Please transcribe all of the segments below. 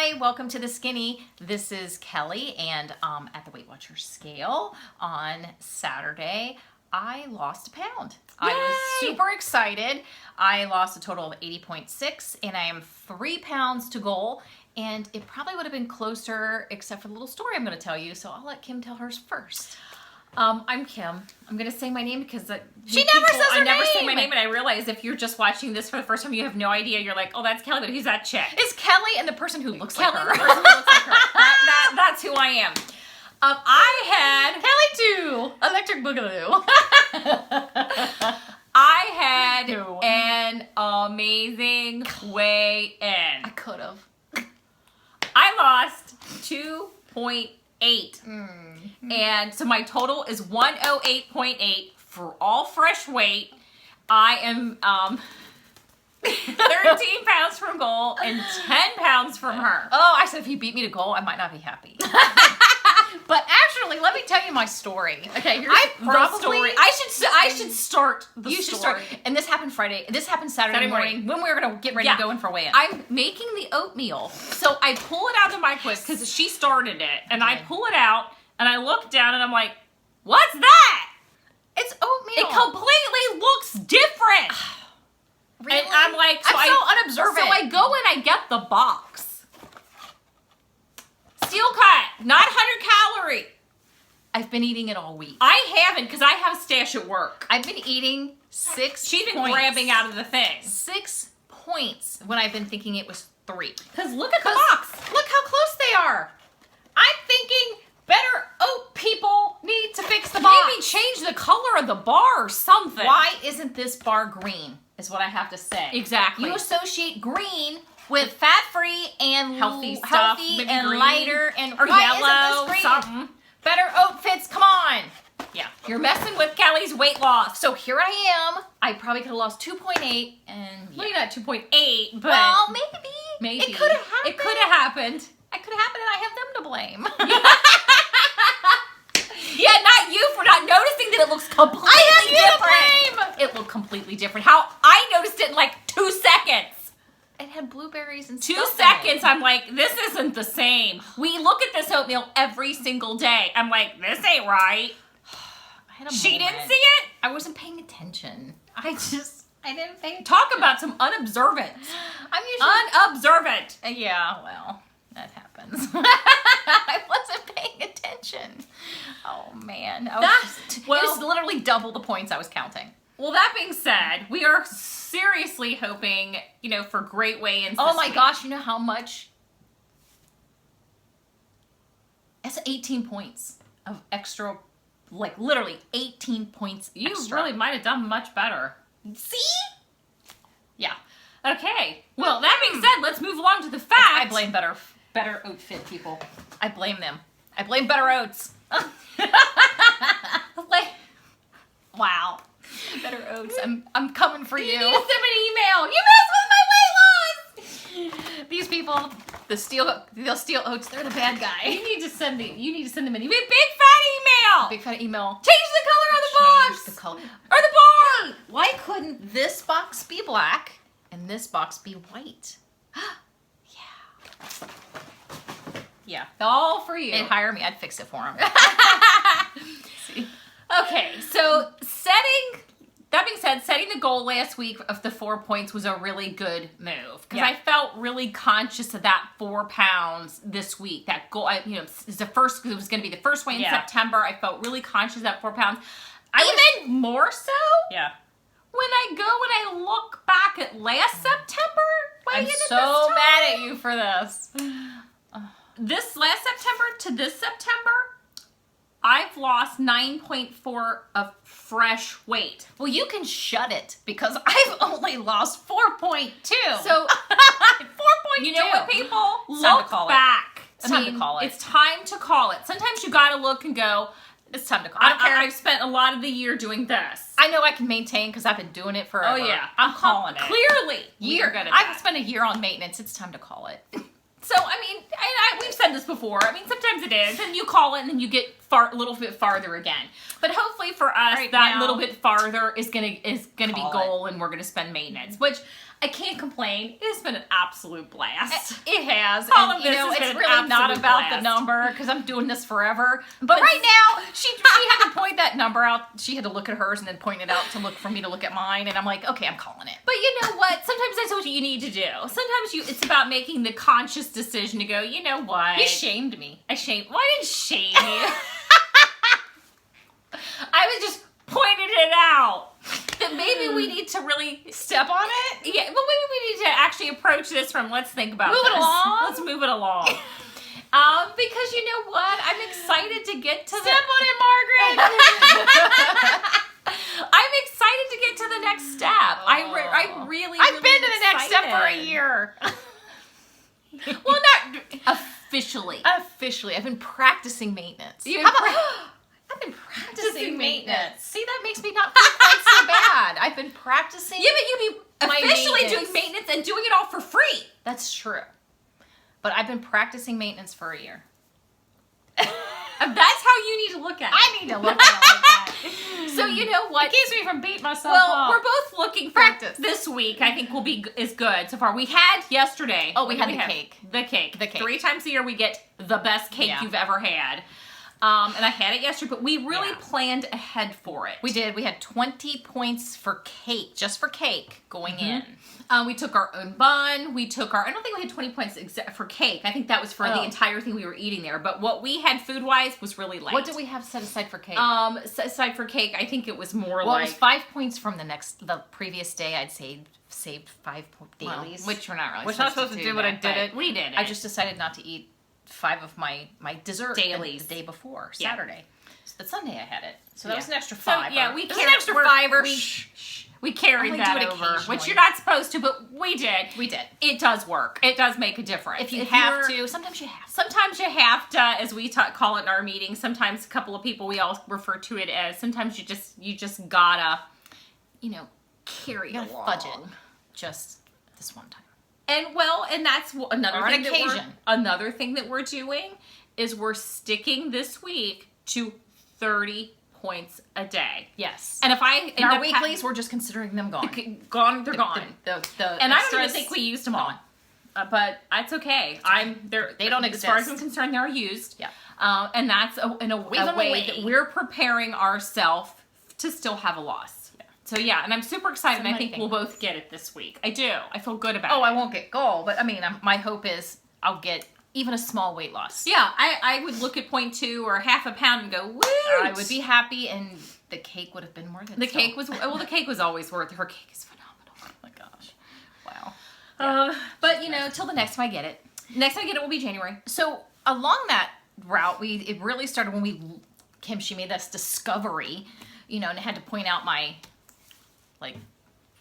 Hi, welcome to The Skinny. This is Kelly, and at the Weight Watchers scale on Saturday, I lost a pound. Yay! I was super excited. I lost a total of 80.6, and I am 3 pounds to goal, and it probably would have been closer except for the little story I'm going to tell you, so I'll let Kim tell hers first. I'm Kim. I'm going to say my name because She never says her I never say name. my name, and I realize if you're just watching this for the first time, you have no idea. You're like, oh, that's Kelly, but who's that chick? It's Kelly and the person who looks Kelly, like the her. person who looks like her. That's who I am. I Kelly too. Electric Boogaloo. had No. an amazing weigh in. I could have. I lost 2.8. And so my total is 108.8 for all fresh weight. I am 13 pounds from goal and 10 pounds from her. Oh, I said if you beat me to goal, I might not be happy. But actually, let me tell you my story. Okay, I should start the You should story. start. And this happened Friday. This happened Saturday morning when we were gonna get ready to go in for weigh-in. I'm making the oatmeal. So I pull it out of the microwave because she started it. And I pull it out and I look down and I'm like, what's that? It's oatmeal. It completely looks different. Really? And I'm like, I'm so unobservant. So I go and I get the box. Steel cut, not 100 calorie. I've been eating it all week. I haven't because I have a stash at work. I've been eating 6 She's been points. grabbing out of the thing. 6 points when I've been thinking it was 3. Because look at the box. Look how close they are. I'm thinking better oat people need to fix the box. Maybe change the color of the bar or something. Why isn't this bar green? Is what I have to say. Exactly. You associate green with fat-free and Healthy stuff, healthy maybe and green, lighter and or why yellow, isn't this green? something. Better oat fits. Come on. Yeah, you're messing with Kelly's weight loss. So here I am. I probably could have lost 2.8 and Maybe not 2.8, but well, maybe. maybe It could have happened. It could have happened. It could have happened, and I have them to blame. Yeah, not you for not noticing that it looks completely I have you different. to blame. It looked completely different. How I noticed it in like 2 seconds. It had blueberries and 2 stuff seconds, in it. I'm like, this isn't the same. We look at this oatmeal every single day. I'm like, this ain't right. I had a She moment. didn't see it? I wasn't paying attention. I didn't pay attention. Talk about some unobservant. I'm usually Unobservant. yeah, well, that happens. I wasn't paying attention. Oh man, it was literally double the points I was counting. Well, that being said, we are seriously hoping, for great weigh-ins Oh this my week. gosh, you know how much? It's 18 points of extra, like literally 18 points You extra. really might have done much better. See? Yeah. Okay. Well, that being said, let's move along to the facts. I blame better oat fit people. I blame them. I blame better oats. Like, wow. Better oats. I'm coming for you. You need to send me an email. You mess with my weight loss. These people, the steel oats, they're the bad guy. You need to send them an email. Big fat email. Big fat email. Change the color of the box. Change the color. Or the bar. Hey, why couldn't this box be black and this box be white? Yeah. Yeah. All for you. They'd hire me. I'd fix it for them. See? Okay, so that being said, setting the goal last week of the 4 points was a really good move because Yeah. I felt really conscious of that 4 pounds this week. That goal, is the first, because it was going to be the first weigh in Yeah. September. I felt really conscious of that 4 pounds. I Even more so Yeah. when I look back at last September. I'm weighing in at so this time. mad at you for this. This last September to this September, I've lost 9.4 of fresh weight. Well, you can shut it because I've only lost 4.2. So, 4.2. you know what, people? It's time to Look call it. back. It's time to call it. It's time to call it. Sometimes you gotta look and go, It's time to call. I don't care. I've spent a lot of the year doing this. I know I can maintain because I've been doing it forever. Oh, yeah. I'm calling it. Clearly, we are good at I've that. spent a year on maintenance. It's time to call it. So, we've said this before. Sometimes it is, and you call it, and then you get a little bit farther again. But hopefully for us, Right that now- little bit farther is gonna be Call goal, and we're gonna spend maintenance, which I can't complain. It's been an absolute blast. It has. All And, of this has it's been an really not absolute about the blast. number because I'm doing this forever. But right now, she had to point that number out. She had to look at hers and then point it out for me to look at mine. And I'm like, okay, I'm calling it. But you know what? Sometimes that's what you need to do. Sometimes it's about making the conscious decision to go, you know what? You shamed me. Why didn't you shame me? I was just pointed it out. That maybe we need to really Step on it? yeah, well, maybe we need to actually approach this from let's think about Move it this. along. Let's move it along. Because you know what? I'm excited to get to Step on it, Margaret. I'm excited to get to the next step. I really I've really been to the next step for a excited. year. Well, not officially. Officially, I've been practicing maintenance. You've How about, pra- I've been practicing Practicing maintenance. maintenance. See, that makes me not feel quite so bad. I've been practicing. Yeah, but you be My officially maintenance. doing maintenance and doing it all for free. That's true. But I've been practicing maintenance for a year. And that's how you need to look at it. I need to look at it like that. So you know what? It keeps me from beating myself Well, up. we're both looking for Practice. this week. I think is good so far. We had yesterday. Oh, we what had did the have? cake. The cake. The cake. 3 times a year we get the best cake Yeah. you've ever had. And I had it yesterday, but we really Yeah. planned ahead for it. We did. We had 20 points for cake, just for cake, going in. We took our own bun. I don't think we had 20 points for cake. I think that was for the Oh. entire thing we were eating there. But what we had food wise was really light. What did we have set aside for cake? Set aside for cake, I think it was more well, like it was 5 points from the previous day. I'd saved 5 dailies. which we're not really. Which I'm supposed to do, but I that, didn't. We did it. I just decided not to eat 5 of my dessert Dailies. the day before, Yeah. Saturday. So the Sunday I had it. So that Yeah. was an extra So, 5. yeah, we it was carried an extra 5. We carried Only that do it over, occasionally. which you're not supposed to, but we did. We did. It does work. It does make a difference. If you have you're- to, sometimes you have to. Sometimes you have to, as we call it in our meetings. Sometimes a couple of people we all refer to it as. Sometimes you just gotta, carry You gotta along. fudge it. Just this one time. And that's another Or an thing occasion. another thing that we're doing is we're sticking this week to 30 points a day. Yes. And if I in end our up weeklies, we're just considering them gone. gone, they're gone. The And I don't even extras think we used them all. gone. But it's okay. They don't As far as exist. I'm concerned, they're used. Yeah. And that's in a Wave 'em way away. that we're preparing ourselves to still have a loss. Yeah. So yeah, and I'm super excited. And I think Somebody we'll both get it this week. I do. I feel good about it. Oh, I won't get goal, but I mean, my hope is I'll get even a small weight loss. Yeah, I would look at 0.2 or half a pound and go, woo! I would be happy, and the cake would have been worth it. The still. cake was the cake was always worth it. Her cake is phenomenal. Oh my gosh. Wow. But till the next time I get it. Next time I get it will be January. So along that route, it really started when Kim, she made this discovery, and I had to point out my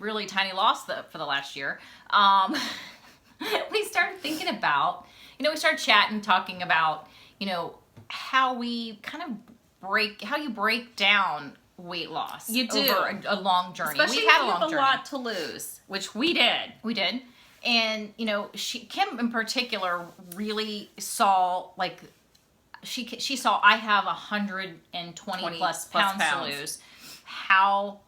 really tiny loss for the last year. We started thinking about, we started chatting, talking about, how we kind of how you break down weight loss. You do. Over a long journey. Especially We've had if a you long have a journey. lot to lose, which we did. We did. And, Kim in particular really saw, she saw I have 120 plus pounds to lose. How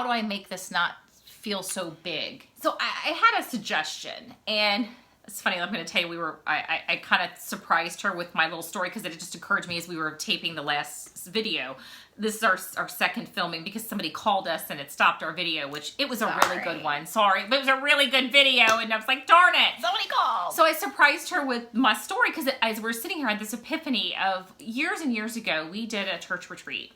do I make this not feel so big? So I had a suggestion, and it's funny. I'm going to tell you, I kind of surprised her with my little story because it just occurred to me as we were taping the last video. This is our second filming because somebody called us and it stopped our video, which it was a really good one. Sorry, but it was a really good video, and I was like, darn it. Somebody called. So I surprised her with my story because as we're sitting here, I had this epiphany of years and years ago, we did a church retreat.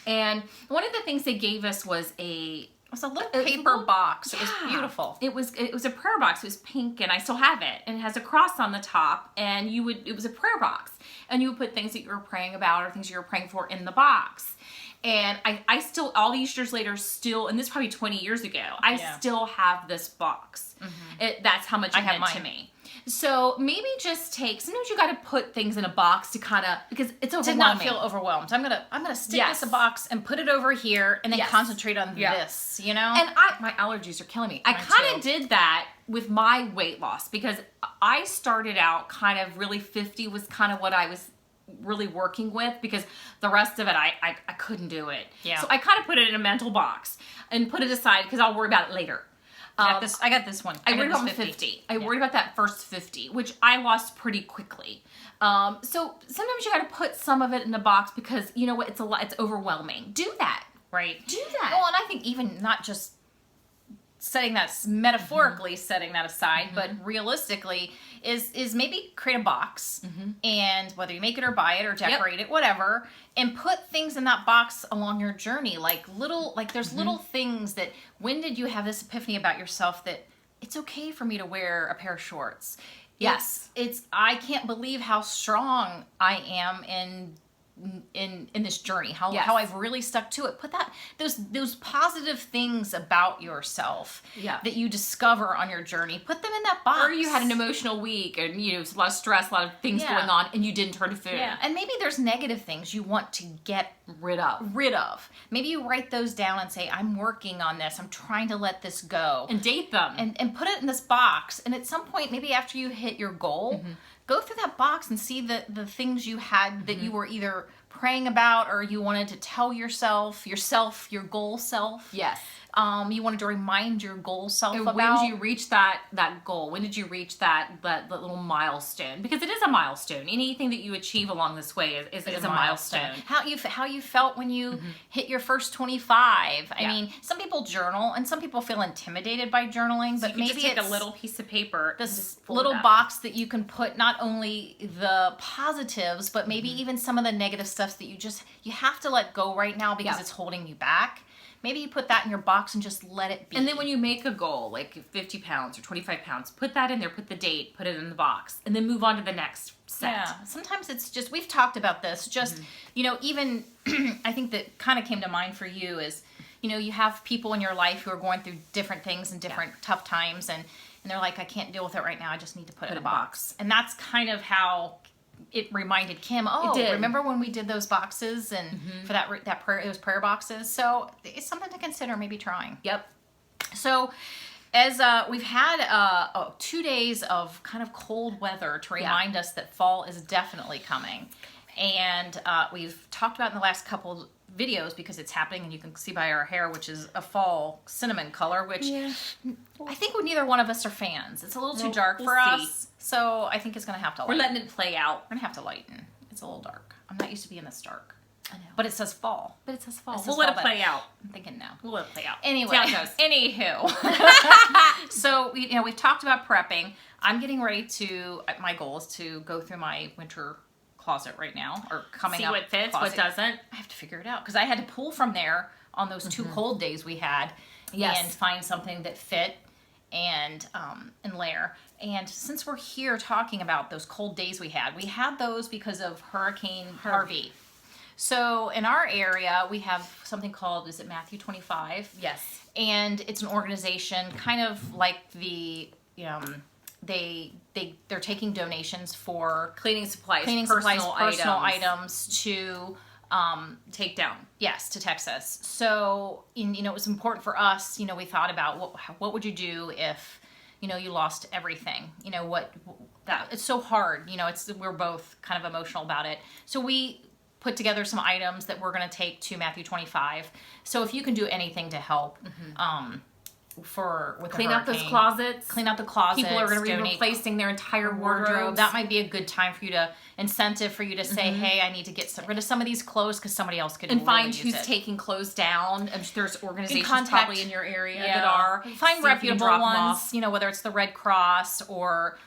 And one of the things they gave us was It was a little a paper little- box. It was Yeah. beautiful. It was a prayer box. It was pink, and I still have it. And it has a cross on the top. And it was a prayer box, and you would put things that you were praying about or things you were praying for in the box. And I still, all these years later, and this is probably 20 years ago, I Yeah. still have this box. That's how much it I have meant to mine. me. So maybe just sometimes you got to put things in a box to kind of, because it's Did overwhelming. not feel overwhelmed. I'm gonna stick Yes. this in a box and put it over here, and then Yes. concentrate on Yeah. this. And my allergies are killing me. I Mine kind of too. did that with my weight loss because I started out kind of really 50 was kind of what I was really working with, because the rest of it, I couldn't do it. Yeah. So I kind of put it in a mental box and put it aside because I'll worry about it later. I got this one. I got worried this about 50. I worried about that first 50, which I lost pretty quickly. So sometimes you got to put some of it in a box because you know what? It's a lot. It's overwhelming. Do that. Right. Do that. Well, and I think even not just setting that metaphorically setting that aside, but realistically is maybe create a box, and whether you make it or buy it or decorate it, whatever, and put things in that box along your journey, like there's little things that, when did you have this epiphany about yourself that it's okay for me to wear a pair of shorts? Yes. It's I can't believe how strong I am in this journey, how I've really stuck to it. Put that those positive things about yourself that you discover on your journey, put them in that box. Or you had an emotional week and you know, a lot of stress, a lot of things going on, and you didn't turn to food. Yeah, and maybe there's negative things you want to get rid of. Maybe you write those down and say, I'm working on this, I'm trying to let this go. And date them. And put it in this box. And at some point, maybe after you hit your goal, go through that box and see the things you had that you were either praying about or you wanted to tell yourself, your goal self. Yes. You wanted to remind your goal self and about. When did you reach that goal? When did you reach that little milestone? Because it is a milestone. Anything that you achieve along this way is a milestone. How you felt when you hit your first 25. I mean, some people journal and some people feel intimidated by journaling, So but you maybe just take it's a little piece of paper, this little box that you can put not only the positives, but maybe even some of the negative stuff that you have to let go right now because it's holding you back. Maybe you put that in your box and just let it be. And then when you make a goal, like 50 pounds or 25 pounds, put that in there, put the date, put it in the box, and then move on to the next set. Yeah, sometimes it's just, we've talked about this, just, you know, even, I think that kind of came to mind for you is, you know, you have people in your life who are going through different things and different tough times, and they're like, I can't deal with it right now, I just need to put it in a box. And that's kind of how it reminded Kim, remember when we did those boxes and for that prayer, those prayer boxes? So it's something to consider, maybe trying. Yep. So as we've had 2 days of kind of cold weather to remind us that fall is definitely coming. And we've talked about in the last couple videos, because it's happening and you can see by our hair, which is a fall cinnamon color, which I think neither one of us are fans. It's a little too dark for us. So I think it's going to have to lighten. We're letting it play out. We're going to have to lighten. It's a little dark. I'm not used to being this dark. I know. But it says fall. We'll let it play out. I'm thinking now. We'll let it play out. Anyway. Anywho. So, we've talked about prepping. I'm getting ready to, my goal is to go through my winter closet right now, or coming See up. what fits, closet. what doesn't. I have to figure it out, because I had to pull from there on those 2 cold days we had and find something that fit and layer. And since we're here talking about those cold days we had those because of Hurricane Harvey. So in our area, we have something called, is it Matthew 25? Yes. And it's an organization kind of like the, they're taking donations for Cleaning supplies, personal items to take down. Yes, to Texas. So, it was important for us. We thought about what would you do if, you lost everything. It's so hard. We're both kind of emotional about it. So we put together some items that we're going to take to Matthew 25. So if you can do anything to help, clean out those closets. Clean out the closets. People are going to be replacing their entire wardrobe. That might be a good time for you to say, hey, I need to get rid of some of these clothes because somebody else could. And find who's taking clothes down. I'm sure there's organizations probably in your area that are. Find reputable ones. Whether it's the Red Cross or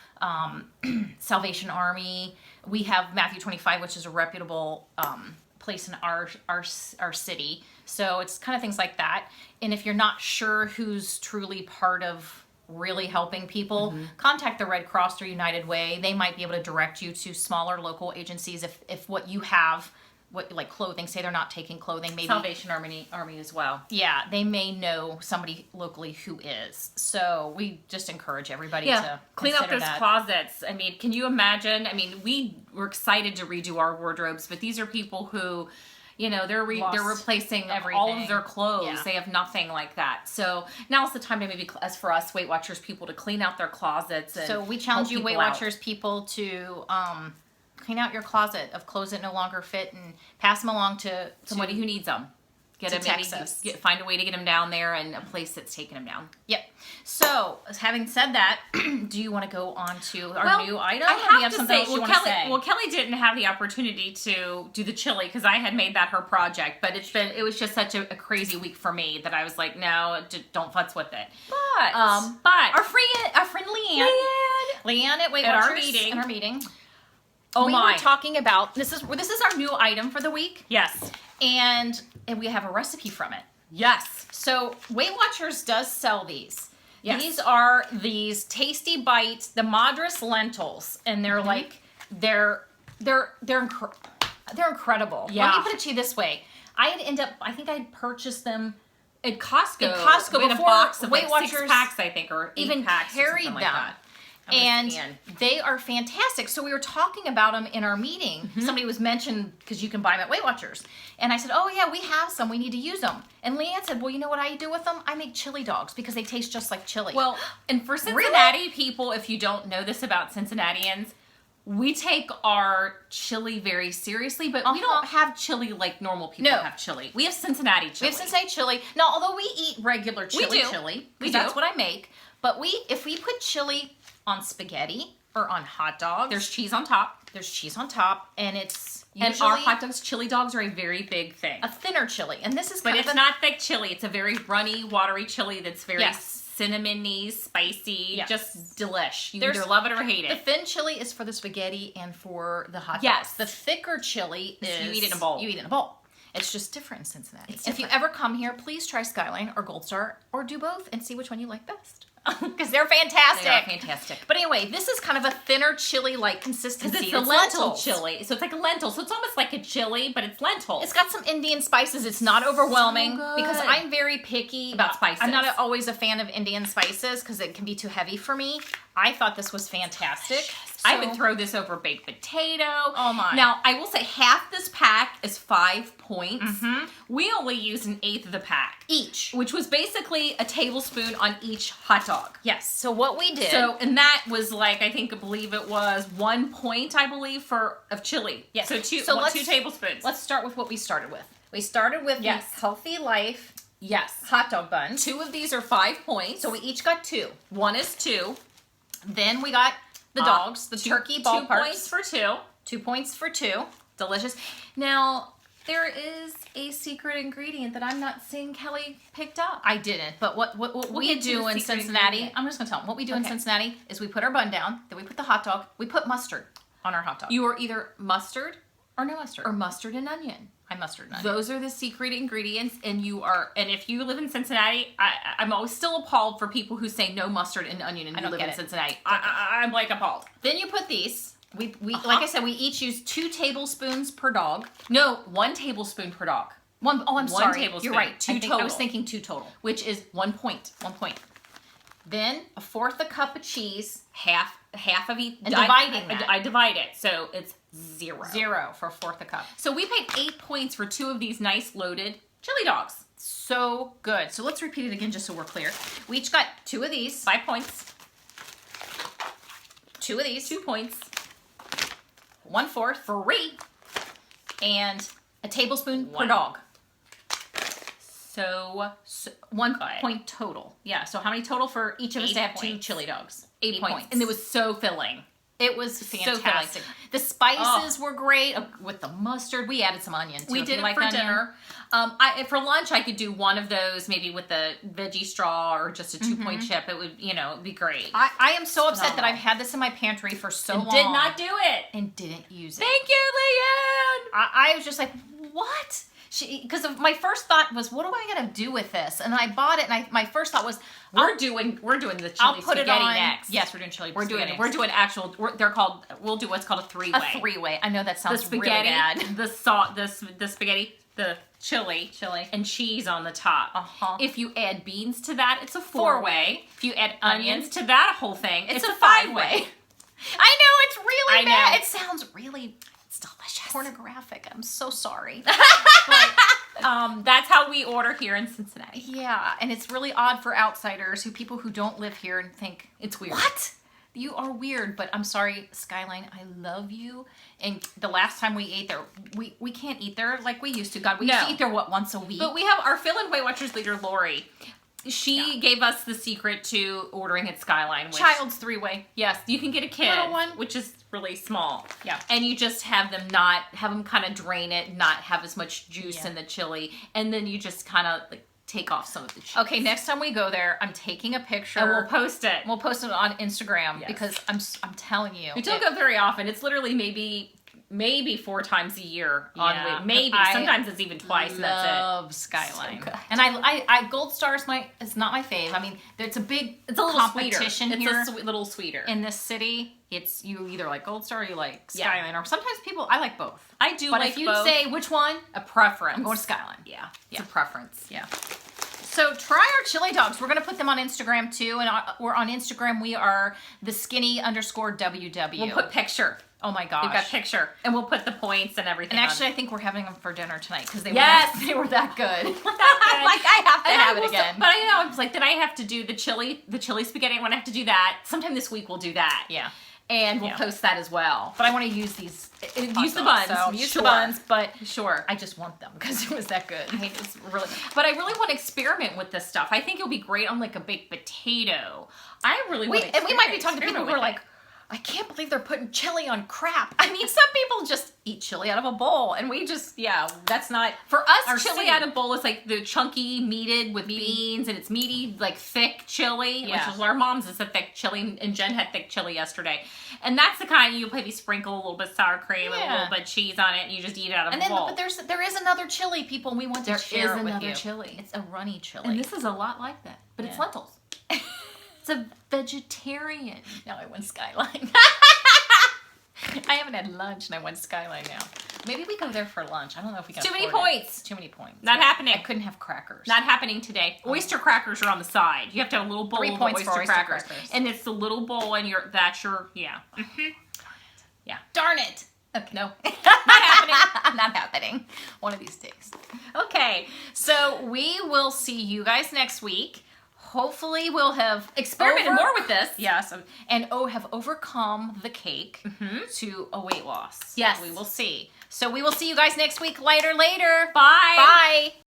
Salvation Army. We have Matthew 25, which is a reputable place in our city. So it's kind of things like that. And if you're not sure who's truly part of really helping people, contact the Red Cross or United Way. They might be able to direct you to smaller local agencies if what you have, like clothing, say they're not taking clothing, maybe Salvation Army as well. Yeah, they may know somebody locally who is. So we just encourage everybody to clean up those closets. I mean, can you imagine? I mean, we were excited to redo our wardrobes, but these are people who, they're replacing everything. All of their clothes. Yeah. They have nothing like that. So now's the time to maybe, as for us Weight Watchers people, to clean out their closets. And so we challenge you, Weight Watchers people, to clean out your closet of clothes that no longer fit and pass them along to Somebody who needs them. Get to him, maybe Texas. find a way to get him down there and a place that's taking him down. Yep. So, having said that, do you want to go on to our new item? I Or do you have to something say, else you well, want to say? Well, Kelly didn't have the opportunity to do the chili because I had made that her project, but it was just such a crazy week for me that I was like, no, don't futz with it. but But our friend Leanne at Weight At our Watchers, meeting. in our meeting, oh we my, were talking about this is our new item for the week, yes, and we have a recipe from it. yes, So Weight Watchers does sell these. Yes. These are these Tasty Bites, the Madras lentils, and they're like they're incredible. Yeah. Let me put it to you this way: I think I'd purchased them. at Costco. In Costco we had a before box of Weight like 6 Watchers packs, I think, or 8 even packs, or carried something them. like that. I'm a And fan. they are fantastic. So we were talking about them in our meeting. Mm-hmm. Somebody was mentioned because you can buy them at Weight Watchers. And I said, oh yeah, we have some. We need to use them. And Leanne said, well, you know what I do with them? I make chili dogs because they taste just like chili. Well, and for Cincinnati people, if you don't know this about Cincinnatians, we take our chili very seriously, but we don't have chili like normal people No. have chili. We have Cincinnati chili. we have Cincinnati chili. Now, although we eat regular We chili, do. chili, We 'cause that's do. what I make. But if we put chili on spaghetti or on hot dogs, There's cheese on top. there's cheese on top, and it's And usually our hot dogs, chili dogs are a very big thing. a thinner chili. And this is But kind it's of not thick chili. It's a very runny, watery chili that's very Yes. cinnamony, spicy, Yes. just delish. You There's- either love it or hate the it. thin chili is for the spaghetti and for the hot Yes. dogs. The thicker chili is you eat it in a bowl. You eat it in a bowl. It's just different in Cincinnati. It's If you different. ever come here, please try Skyline or Gold Star or do both and see which one you like best. Because they're fantastic. They are fantastic. But anyway, this is kind of a thinner chili-like consistency. Because it's a lentil chili. So it's like a lentil. So it's almost like a chili, but it's lentil. It's got some Indian spices. It's not overwhelming So because good. I'm very picky About spices. I'm not always a fan of Indian spices because it can be too heavy for me. I thought this was fantastic. I So- would throw this over baked potato. Oh my. Now, I will say half this pack is 5 points. Mm-hmm. We only used an eighth of the pack, each. which was basically a tablespoon on each hot dog. Yes. So what we did. So, and that was like, I believe it was 1 point, I believe, of chili. Yes. So two let's- tablespoons. Let's start with what we started with. We started with Yes. the Healthy Life Yes. hot dog buns. 2 of these are 5 points. So we each got 2. 1 is 2. Then we got the dogs, the turkey ball 2 parts. points for 2. 2 points for 2. Delicious. Now, there is a secret ingredient that I'm not seeing Kelly picked up. I didn't, but what we get to do the in secret Cincinnati, ingredient. I'm just going to tell them. What we do in Okay. Cincinnati is we put our bun down, then we put the hot dog, we put mustard on our hot dog. You are either mustard or no mustard. or mustard and onion. I mustard and onion. Those are the secret ingredients, and if you live in Cincinnati, I'm always still appalled for people who say no mustard and onion and I you don't live get in it. Cincinnati. I'm like appalled. Then you put these. We Uh-huh. like I said, we each use 2 tablespoons per dog. No, 1 tablespoon per dog, I'm One sorry. tablespoon. You're right. 2 I was total. thinking 2 total. which is 1 point. 1 point. Then a fourth a cup of cheese. Half of each. And dividing that. I divide it, so it's 0. 0 for a fourth a cup. So we paid 8 points for 2 of these nice loaded chili dogs. So good. So let's repeat it again just so we're clear. We each got 2 of these. 5 points. 2 of these. 2 points. 1/4. Free. And a tablespoon per 1. dog. So 1 Good. point total. Yeah. So how many total for each of us 8 to have 2 points. chili dogs? 8 points. And it was so filling. It was So filling. fantastic. The spices were great with the mustard. We added some onion too. We if did you it like for onion. dinner. For lunch, I could do one of those, maybe with the veggie straw or just a 2-point chip. It would, be great. I am so upset that Phenomenal. I've had this in my pantry for so long. Did not do it. and didn't use it. Thank you, Leanne. I was just like, what? Because my first thought was, what am I gonna do with this? And I bought it, and my first thought was, We're doing the chili I'll put it spaghetti on next. Yes, we're doing chili. We're doing spaghetti we're doing actual. We'll do what's called a 3-way. a 3-way. I know that The sounds spaghetti, really bad. the salt, the spaghetti, the chili, Chili. and cheese on the top. Uh-huh. If you add beans to that, it's a 4-way. 4-way. If you add Onion. onions to that whole thing, it's a 5-way. 5-way. I know it's really I bad. know. It sounds really It's delicious. pornographic. I'm so sorry. That's how we order here in Cincinnati. Yeah, and it's really odd for outsiders, people who don't live here and think It's weird. what? You are weird, but I'm sorry, Skyline. I love you. And the last time we ate there, we can't eat there like we used to. God, we used No. to eat there once a week. But we have our Fill and Weight Watchers leader, Lori. She gave us the secret to ordering at Skyline. Which, Child's 3-way. yes, you can get a kid, Little one. which is really small. Yeah. And you just have them kind of drain it, not have as much juice in the chili, and then you just kind of like take off some of the cheese. Okay, next time we go there, I'm taking a picture. And we'll post it. We'll post it on Instagram Yes. because I'm telling you. We don't go very often. It's literally maybe 4 times a year on Yeah, week. Maybe. I Sometimes it's even twice and that's it. Love Skyline. So good. And I Gold Star is it's not my fave. I mean, it's a big It's a little competition sweeter. here It's a little sweeter. in this city. It's you either like Gold Star or you like Yeah. Skyline, or sometimes I like both. I do But like if you both. say which one, A preference. I'm going Skyline. Yeah. Yeah. It's a preference. Yeah. So try our chili dogs. We're gonna put them on Instagram too, and we're on Instagram. We are the skinny_WW. We'll put picture. Oh my gosh. We've got picture. And we'll put the points and everything. And actually, I think we're having them for dinner tonight because they Yes! they were that good. good. Like I have to And have I it will again. But I was like, then I have to do the chili spaghetti. When I have to do that, sometime this week we'll do that. Yeah. And we'll Yeah. post that as well. But I want to use these. Use the buns. Use Sure. the buns, but Sure. I just want them because it was that good. I mean, it's really, but I really want to experiment with this stuff. I think it'll be great on like a baked potato. I really want to. And we might be talking to people who are like, I can't believe they're putting chili on crap. I mean, some people just eat chili out of a bowl, and we just, that's not for us, our chili scene. out of bowl is like the chunky, meated with beans, and it's meaty, like thick chili, Yeah. which is our mom's is a thick chili, and Jen had thick chili yesterday, and that's the kind you maybe sprinkle a little bit of sour cream and a Yeah. little bit of cheese on it, and you just eat it out of And a then, bowl. but there is another chili, people. And we want to There share is it with another you. chili. It's a runny chili. And this is a lot like that, but it's Yeah. lentils. It's a vegetarian. Now I went Skyline. I haven't had lunch, and I went Skyline now. Maybe we go there for lunch. I don't know if we can. Too many afford it. points. Too many points. Not happening. I couldn't have crackers. Not happening today. Oyster crackers are on the side. You have to have a little bowl 3 of points oyster, for oyster crackers. crackers. And it's the little bowl and that's your, Darn it. Okay. No. Not happening. Not happening. One of these days. Okay. So we will see you guys next week. Hopefully we'll have Experimented more with this. Yes. And have overcome the cake to a weight loss. Yes. We will see. So we will see you guys next week. Later. Bye. Bye.